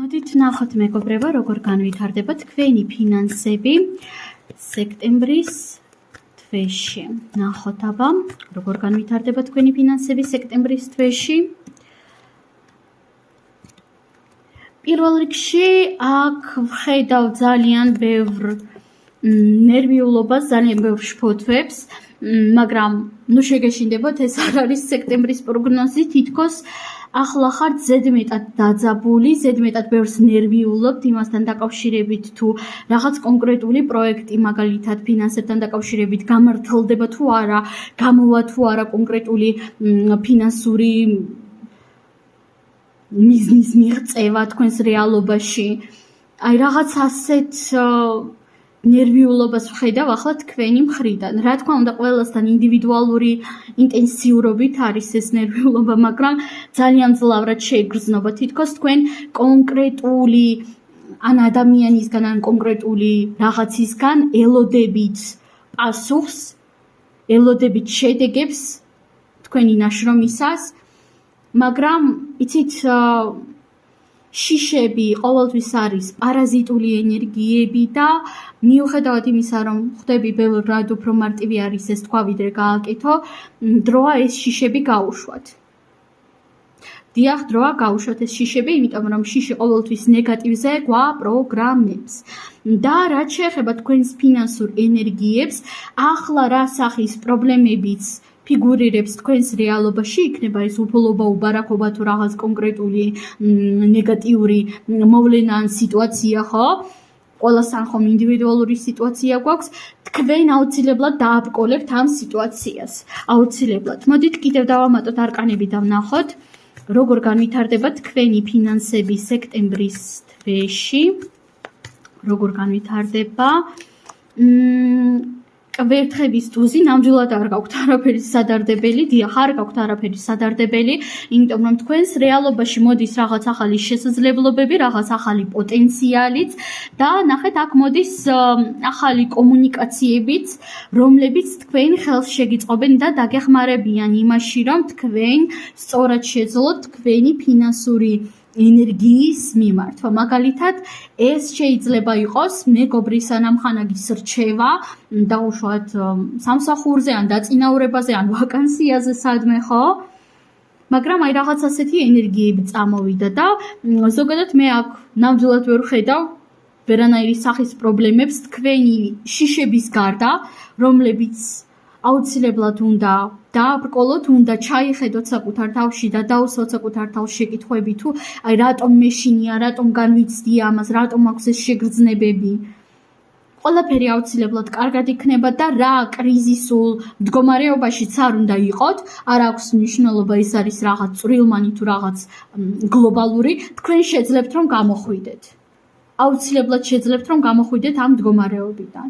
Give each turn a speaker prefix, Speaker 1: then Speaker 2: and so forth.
Speaker 1: მოდით ნახოთ მეგობრებო, როგორ განვითარდება თქვენი ფინანსები სექტემბრის თვეში. ნახოთ აბა, როგორ განვითარდება თქვენი ფინანსები სექტემბრის თვეში. პირველ რიგში აქ ვხედავ ძალიან ბევრ ნერვიულობას, ძალიან ბევრ შფოთვებს, მაგრამ ნუ შეგეშინდებოდ, ეს არ არის სექტემბრის პროგნოზი, თითქოს ახლა ხართ ზედმეტად დაძაბული, ზედმეტად ბევრს ნერვიულობთ იმასთან დაკავშირებით, თუ რაღაც კონკრეტული პროექტი მაგალითად ფინანსებთან დაკავშირებით გამართლდება თუ არა, გამოვა თუ არა კონკრეტული ფინანსური მიზნის მიღწევა თქვენს რეალობაში. აი რაღაც ასეთ ნერვიულობას ვხედავ ახლა თქვენი მხრიდან. რა თქმა უნდა, ყველასთან ინდივიდუალური ინტენსიურობით არის ეს ნერვიულობა, მაგრამ ძალიან ძლავრად შეიგრძნობა. თითქოს თქვენ კონკრეტული ან ადამიანისგან, ან კონკრეტული რაღაცისგან ელოდებით პასუხს, ელოდებით შედეგებს თქვენი ნაშრომისას, მაგრამ იცით, შიშები ყოველთვის არის პარაზიტული ენერგიები და მიუხედავად იმისა, რომ ხვდები ბევრ რად უფრო მარტივი არის ეს თქვა, ვიდრე გააკეთო, დროა ეს შიშები გაუშვათ. დიახ, დროა გაუშვათ ეს შიშები, იმიტომ რომ შიში ყოველთვის ნეგატივზე გვაპროგრამებს. და რაც შეეხება თქვენს ფინანსურ ენერგიებს, ახლა რა სახის პრობლემებიც ფიგურირებს თქვენს რეალობაში, იქნება ეს უფლობა, უბარაქობა თუ რაღაც კონკრეტული ნეგატიური მოვლენა ან სიტუაცია, ხო? ყველასთან ხომ ინდივიდუალური სიტუაცია გვაქვს, თქვენ აუცილებლად დააბრკოლებთ ამ სიტუაციას. აუცილებლად. მოდით კიდევ დავამატოთ არკანები და ვნახოთ, როგორ განვითარდება თქვენი ფინანსები სექტემბრის თვეში. როგორ განვითარდება კვერთხების ტუზი, ნამდვილად არ გაქვთ არაფერი სადარდებელი, დიახ, არ გაქვთ არაფერი სადარდებელი, იმიტომ რომ თქვენს რეალობაში მოდის რაღაც ახალი შესაძლებლობები, რაღაც ახალი პოტენციალიც და ნახეთ, აქ მოდის ახალი კომუნიკაციებიც, რომლებიც თქვენ ხელს შეგიწყობენ და დაგეხმარებიან იმაში, რომ თქვენ სწორად შეძლოთ თქვენი ფინანსური ენერგიის მიმართვა. მაგალითად, ეს შეიძლება იყოს მეგობრის ან ამხანაგის რჩევა, დაუშვათ სამსახურზე, ან დაწინაურებაზე, ან ვაკანსიაზე სადმე, ხო? მაგრამ აი რაღაც ასეთი ენერგიები წამოვიდა და ზოგადად მე აქ ნამდვილად ვერ ვხედავ ვერანაირი სახის პრობლემებს თქვენი შიშების გარდა, რომლებიც აუცილებლად უნდა დააბრკოლოთ, უნდა ჩაიხედოთ საკუთარ თავში და დაუსვათ საკუთარ თავს შეკითხვები, თუ აი რატომ მეშინია, რატომ განვიცდია ამას, რატომ აქვს ეს შეგრძნებები. ყველაფერი აუცილებლად კარგად იქნება და რა კრიზისულ მდგომარეობაშიც არ უნდა იყოთ, არ აქვს მნიშვნელობა, ეს არის რაღაც წვრილმანი თუ რაღაც გლობალური, თქვენ შეძლებთ რომ გამოხვიდეთ. აუცილებლად შეძლებთ რომ გამოხვიდეთ ამ მდგომარეობიდან.